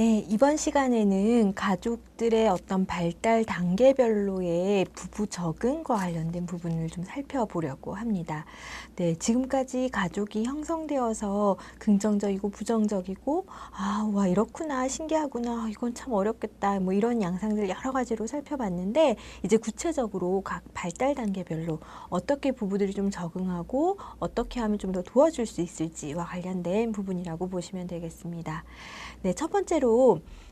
네, 이번 시간에는 가족들의 어떤 발달 단계별로의 부부 적응과 관련된 부분을 좀 살펴보려고 합니다. 네, 지금까지 가족이 형성되어서 긍정적이고 부정적이고, 와, 이렇구나, 신기하구나, 이건 참 어렵겠다, 뭐 이런 양상들 여러 가지로 살펴봤는데, 이제 구체적으로 각 발달 단계별로 어떻게 부부들이 좀 적응하고, 어떻게 하면 좀 더 도와줄 수 있을지와 관련된 부분이라고 보시면 되겠습니다. 네, 첫 번째로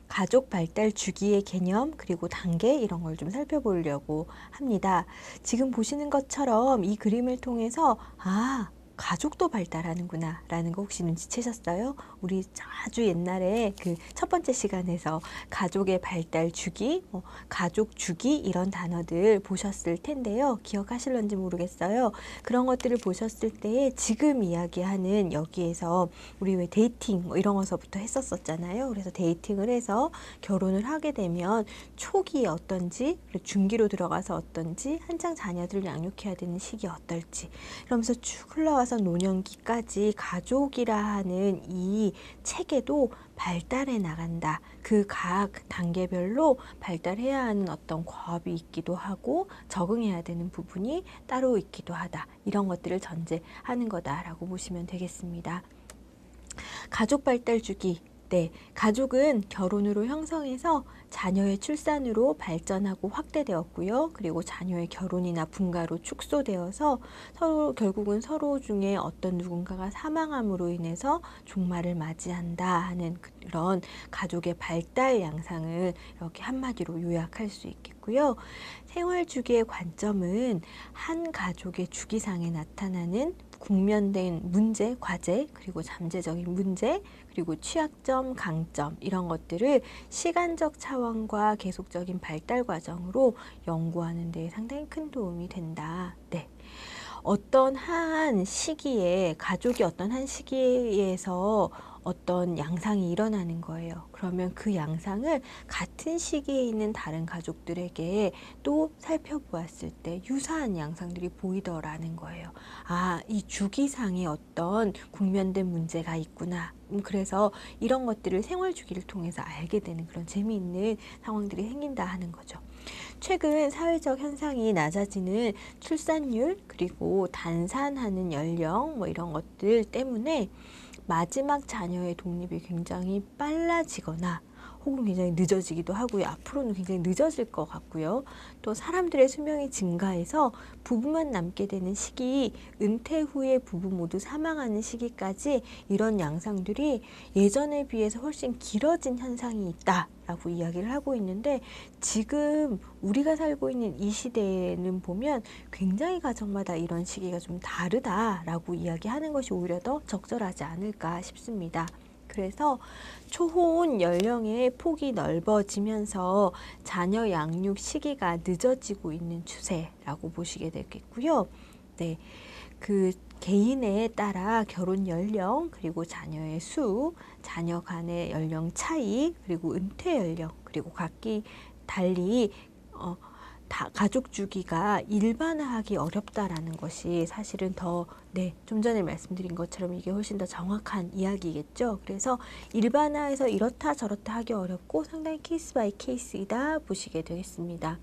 가족 발달 주기의 개념 그리고 단계 이런 걸 좀 살펴보려고 합니다. 지금 보시는 것처럼 이 그림을 통해서 가족도 발달하는구나 라는 거 혹시 눈치채셨어요? 우리 아주 옛날에 그 첫 번째 시간에서 가족의 발달 주기, 가족 주기 이런 단어들 보셨을 텐데요. 기억하실런지 모르겠어요. 그런 것들을 보셨을 때 지금 이야기하는 여기에서 우리 왜 데이팅 뭐 이런 거서부터 했었잖아요. 그래서 데이팅을 해서 결혼을 하게 되면 초기에 어떤지, 그리고 중기로 들어가서 어떤지, 한창 자녀들을 양육해야 되는 시기 어떨지 이러면서 쭉 흘러와서 노년기까지 가족이라 하는 이 체계도 발달해 나간다. 그 각 단계별로 발달해야 하는 어떤 과업이 있기도 하고 적응해야 되는 부분이 따로 있기도 하다. 이런 것들을 전제하는 거다라고 보시면 되겠습니다. 가족 발달 주기. 네, 가족은 결혼으로 형성해서 자녀의 출산으로 발전하고 확대되었고요. 그리고 자녀의 결혼이나 분가로 축소되어서 결국은 서로 중에 어떤 누군가가 사망함으로 인해서 종말을 맞이한다 하는 그런 가족의 발달 양상을 이렇게 한마디로 요약할 수 있겠고요. 생활 주기의 관점은 한 가족의 주기상에 나타나는 국면된 문제, 과제, 그리고 잠재적인 문제, 그리고 취약점, 강점 이런 것들을 시간적 차원과 계속적인 발달 과정으로 연구하는 데 상당히 큰 도움이 된다. 네. 어떤 한 시기에 가족이 어떤 한 시기에서 어떤 양상이 일어나는 거예요. 그러면 그 양상을 같은 시기에 있는 다른 가족들에게 또 살펴보았을 때 유사한 양상들이 보이더라는 거예요. 이 주기상에 어떤 국면된 문제가 있구나. 그래서 이런 것들을 생활 주기를 통해서 알게 되는 그런 재미있는 상황들이 생긴다 하는 거죠. 최근 사회적 현상이 낮아지는 출산율 그리고 단산하는 연령 뭐 이런 것들 때문에 마지막 자녀의 독립이 굉장히 빨라지거나 혹은 굉장히 늦어지기도 하고요. 앞으로는 굉장히 늦어질 것 같고요. 또 사람들의 수명이 증가해서 부부만 남게 되는 시기, 은퇴 후에 부부 모두 사망하는 시기까지 이런 양상들이 예전에 비해서 훨씬 길어진 현상이 있다라고 이야기를 하고 있는데 지금 우리가 살고 있는 이 시대에는 보면 굉장히 가정마다 이런 시기가 좀 다르다라고 이야기하는 것이 오히려 더 적절하지 않을까 싶습니다. 그래서 초혼 연령의 폭이 넓어지면서 자녀 양육 시기가 늦어지고 있는 추세라고 보시게 되겠고요. 네, 그 개인에 따라 결혼 연령, 그리고 자녀의 수, 자녀 간의 연령 차이, 그리고 은퇴 연령, 그리고 각기 달리 가족 주기가 일반화하기 어렵다라는 것이 사실은 좀 전에 말씀드린 것처럼 이게 훨씬 더 정확한 이야기겠죠. 그래서 일반화해서 이렇다 저렇다 하기 어렵고 상당히 케이스 바이 케이스이다 보시게 되겠습니다.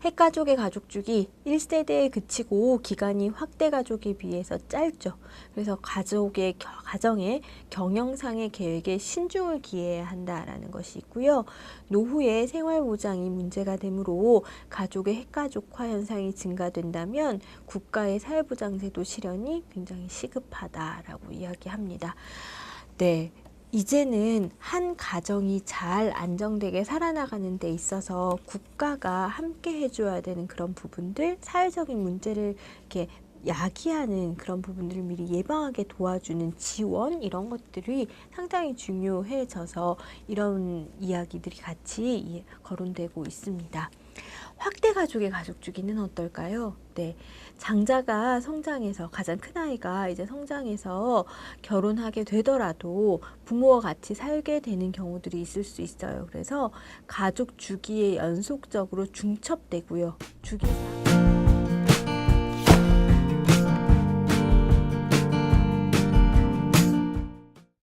핵가족의 가족 주기 1세대에 그치고 기간이 확대 가족에 비해서 짧죠. 그래서 가정의 경영상의 계획에 신중을 기해야 한다라는 것이 있고요. 노후의 생활보장이 문제가 되므로 가족의 핵가족화 현상이 증가된다면 국가의 사회보장제도 실현이 굉장히 시급하다라고 이야기합니다. 네. 이제는 한 가정이 잘 안정되게 살아나가는 데 있어서 국가가 함께 해줘야 되는 그런 부분들, 사회적인 문제를 이렇게 야기하는 그런 부분들을 미리 예방하게 도와주는 지원 이런 것들이 상당히 중요해져서 이런 이야기들이 같이 거론되고 있습니다. 확대 가족의 가족 주기는 어떨까요? 네, 장자가 성장해서 가장 큰 아이가 이제 성장해서 결혼하게 되더라도 부모와 같이 살게 되는 경우들이 있을 수 있어요. 그래서 가족 주기에 연속적으로 중첩되고요. 주기상